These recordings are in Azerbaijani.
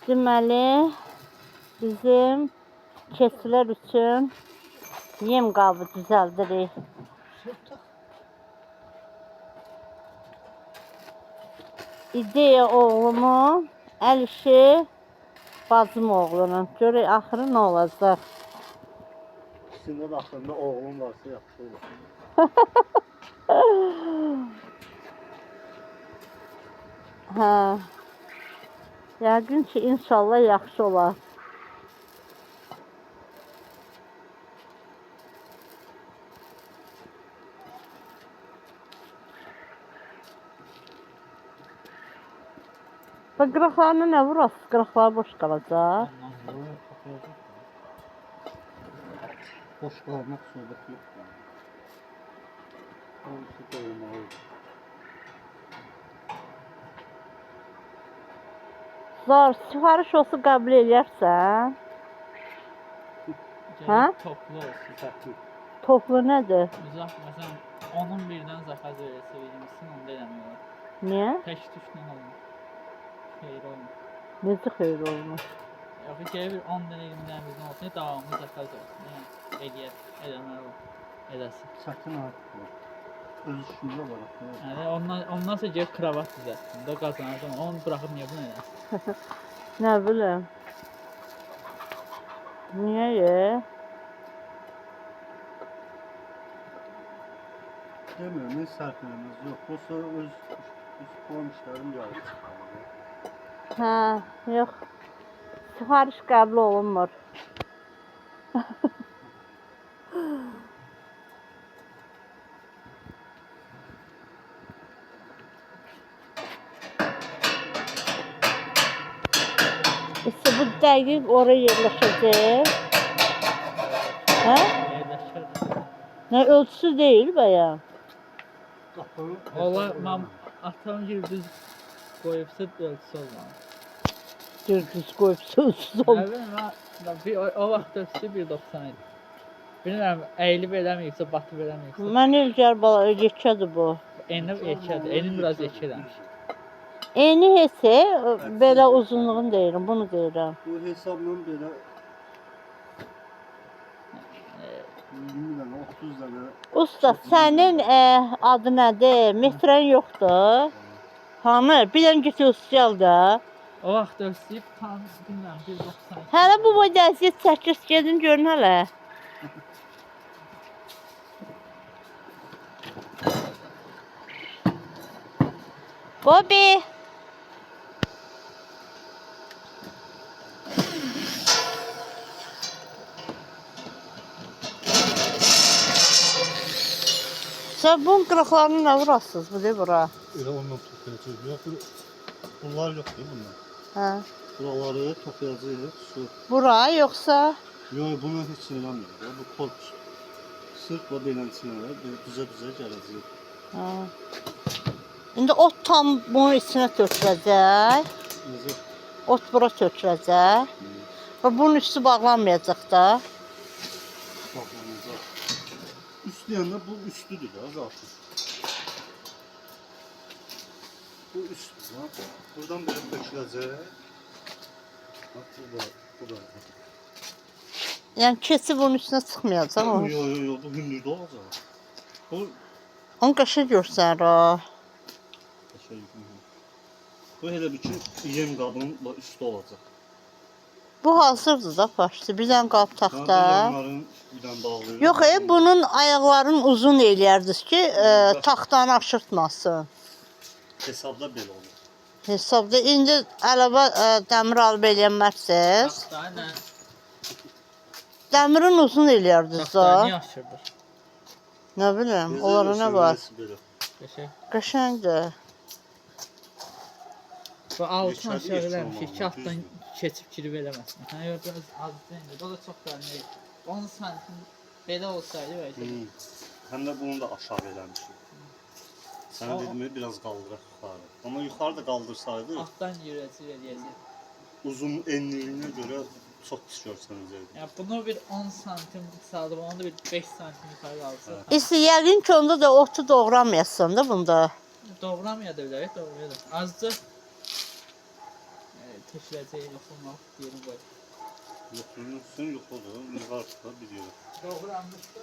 Deməli, bizim keçilər üçün yem qabı düzəldirik. İdeya oğlumun, əl işi bacım oğlunun. Görək axırı nə olacaq. İkisində də axırında oğlum varsa yaxşı olur. Hə. Yəqin ki, inşallah yaxşı olar. Və qıraqlarına nə vurasız? Qıraqları boş qalacaq. Boş qalmaq söhbət yoxdur. Hamısı qoyulmalıdır. Zar, sifariş olsa qəbul edərsən? Hə? Toplu olsun. Toplu nədir? Uzaq, məsələn, onun birdən zakaz verirsə verilmişsin, onda eləmiyor. Niyə? Tək tuşla olmur. Xeyir olmur. Necə xeyir olmur? Yox, gəlir 10 dənə 20 dənə bizdən olsun, davamlı zakaz olsun. Yəni, edənlər olur. Edəsin. Çətin artıq. Öz işində var. Yəni, ondan sonra gəlib kravat düzəltsin. Da qazanacaq, onu bıraxıb niyə bunu edəsin? Nə bilim. Niyə? Demiyorum, ne sərflərimiz yox. O sonra öz qonşularım yarı çıxardı. Hə, yox. Sifariş qəbul olunmur. İşte bu dəqiq oraya yerləşəcək. Hə? Yerləşir. Nə ölçüsü deyil bəyəm. Ola, atam gibi düz qoyubsa ölçüsü olmalı. Düz qoyub sözsüz oldu. Nə bilim, o vaxt ölçüsü 1.90 idi. Bilmirəm, əyilib eləməyibsə, batıb eləməyibsə. Mən ilgər bala, yekədir bu. Eni yekədir, enin biraz yekədirmiş. Eni hesə, belə uzunluğunu deyirəm, bunu deyirəm. Bu hesabla belə 20 dənə, 30 dənə. Usta, sənin adı nədir? Metrən yoxdur. Hanı? Bir dənə get ölçüyəl də. O vaxt ölçüyüb, tam bilmirəm, 1.90. Hələ bu boyda əziyyət çəkir, gedin görün hələ. Bobby! Sən bunun qıraqlarını nə vurasınız? Bu deyil bura. Elə ondan toplayacağıq. Yox, bunlar yox değil bunlar. Hə. Buraları toplayacağıq. Su. Bura yoxsa? Yox, bunu heç eləmir. Bu korpus. Sırf bu beləncələr düzə gələcək. Hə. İndi ot tam bunun içinə töküləcək. Necə? Ot bura töküləcək. Və bunun üstü bağlanmayacaq da. Baxmanızda. Üst deyəndə bu üstüdür da zaten. Bu üstü. Buradan belə töküləcək. Bax, bu da. Yəni keçi bunun üstünə çıxmayacaq. Yox, bu hündürdə olacaq. Bu onu qaşı görsənir o. Bu elə bir ki, yem qabının üstü olacaq. Bu hazırdır da başlı. Bir dənə qab taxta. Onların bir dənə bağlayır. Yox, bunun ayaqlarını uzun eləyərdiniz ki, taxtanı aşırtmasın. Hesabda belə olur. Hesabda indi əlavə dəmir alıb eləyənmərsiniz. Taxtayı nə? Dəmirin uzun eləyərdiniz Taxtayı da. niyə aşırdır? Nə bilim, onlara nə var? Qəşək. Qəşəngdir. Bu altına aşağı eləmişik ki, altdan keçib girib eləməsin. Hə, yox, az deyil. O da çox qarnı. 10 santim belə olsaydı bəlkə. Həm də bunu da aşağı eləmişik. Sən dedin biraz qaldıraq yuxarı. Amma yuxarı da qaldırsaydı, altdan yürəcək eləyəcək. uzun enliyinə görə çox pis görsənəcəkdi. Yəni bunu bir 10 santim saldım, onu da bir 5 santim yuxarı qalsa. İşte yəqin ki, onda da otu doğramayasan da bunda. Doğramaya da bilərik, doğraya da. Azca Keçirəcək, yoxlamaq, yerim qoy. Yoxlanırsın, yoxladır. Varsa biliyorum. Doğranmışdı.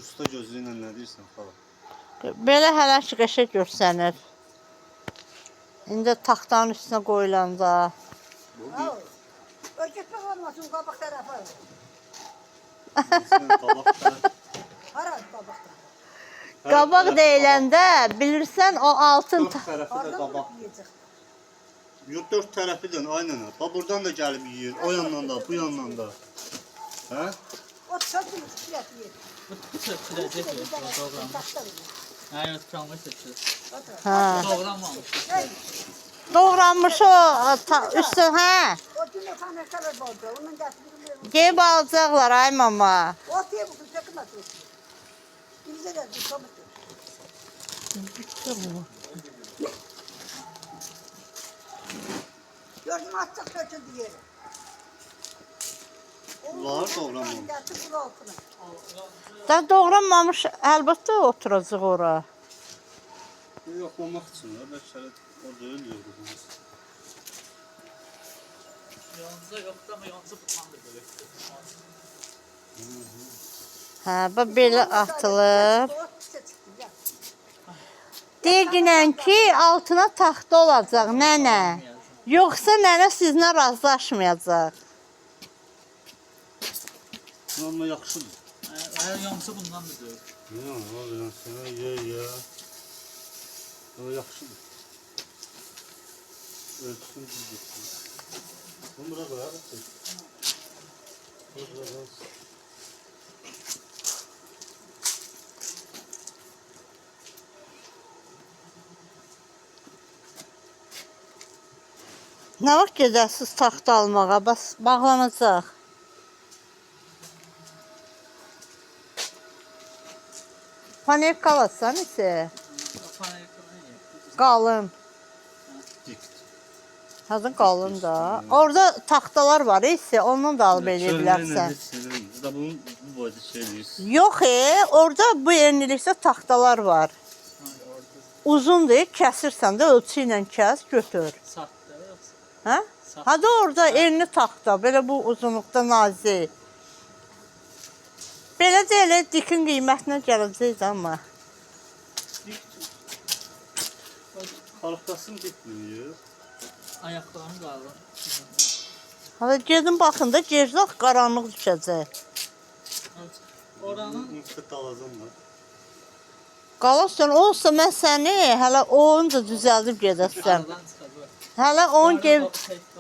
Usta gözlüylə nə deyirsən falan. Belə hələ ki qəşəng görsənir. İndi taxtanın üstünə qoyulanda. Ökütmək olmasın, qabaq tərəfə. Sən qabaqda. Hara qabaqda? Qabaq deyiləndə bilirsən o altın Dörd tərəfi də Harada qabaq. yeyəcək? Yox, dörd tərəfi də aynen. Bax buradan da gəlib yeyir. O yandan da, bu yandan da. Hə? O çöpünü çiçək yeyir. Bu keçirəcək, doğranmış. Hə, yox, kalmış keçir. hə. Doğranmamış. Doğranmış o üstü hə. O gün efendim kadar oldu. Onun getirilmiyor. Geyib alacaqlar ay mama. O diye bu çöküm atıyor. Bize de bir çabuk. Gördüm atacak kötü diye. Var doğranmamış. Getir bu altına. Da doğranmamış əlbəttə oturacaq ora. Yoxlamaq üçün də bəlkə o deyil yoxdur. Yonca yoxdur, amma yonca butandır böyle. Hə, bax belə atılıb. Deyirəm ki, altına taxta olacaq nənə. Yoxsa nənə sizinlə razılaşmayacaq. Amma yaxşıdır. Əgər yonca bundan da deyil. Yox, o bilən sənə ye. O yaxşıdır. Ölçüsün düzdür. Bunu bura qoyarıq. Bura qoyarıq. Nə vaxt gedəsiz taxta almağa? Bağlanacaq. Panek alasan isə qalın. Hazır qalın da. Orada taxtalar var isə ondan da alıb eləyə bilərsən. Da bunun bu boyda şey eləyirsən. Yox, orada bu enlilikdə taxtalar var. Uzundur, kəsirsən də ölçü ilə kəs, götür. Saatdə yoxsa? Hə? Hadi orada enli taxta, belə bu uzunluqda nazik. Belə də elə dikin qiymətinə gələcək amma. Xarxdasın getmir. Ayaqlarım qalır. Hadi gedin baxın da gecdə qaranlıq düşəcək. Oranın Müftət alacam da. Qalarsan olsa mən səni hələ onu da düzəldib gedəsən. aradan çıxacaq. Hələ onun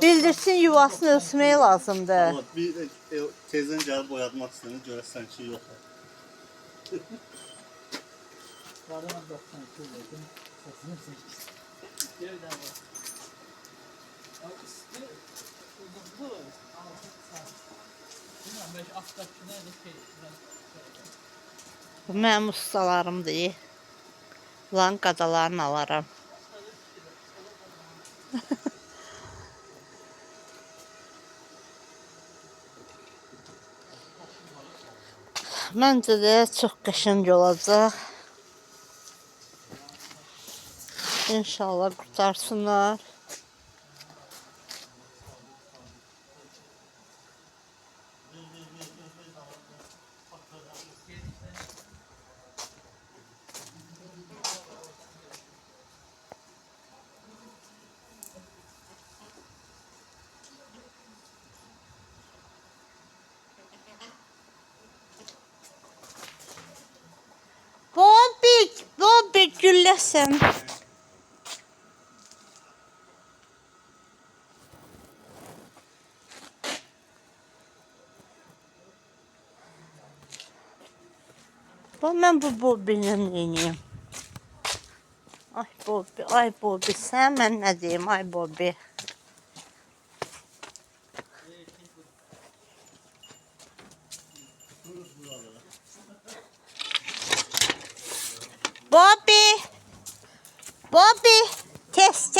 bildirsin yuvasını ölçmək lazımdır. Allah bir tezdən gəlib oyatmaq istəyir, görəsən ki, yox. Varım 92 dedim. Səsini çəkdim. Yerdən var. Üstü uzundu. Altı saat. Bilmem, belki altdakı neydi şey. Bu mənim ustalarımdır. Lan qadalarını alaram. Məncə də çox qəşəng olacaq. İnşallah qurtarsınlar. Bobby gülləsən. Mən bu Bobby-lə neyim? Ay Bobby, sən mən nə deyim, ay Bobby. Bobby, tez.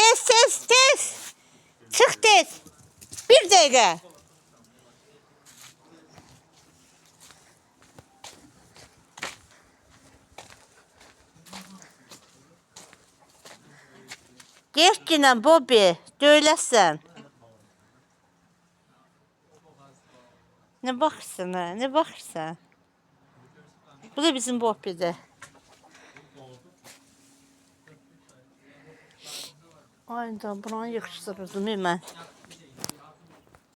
Çıx tez. Bir dəqiqə. Gerçeklə Bobby, döyləsən. Nə baxırsan ha? Nə baxırsan? Bu da bizim Bobby'dir. Ay da buranı yığışdırırdım mən.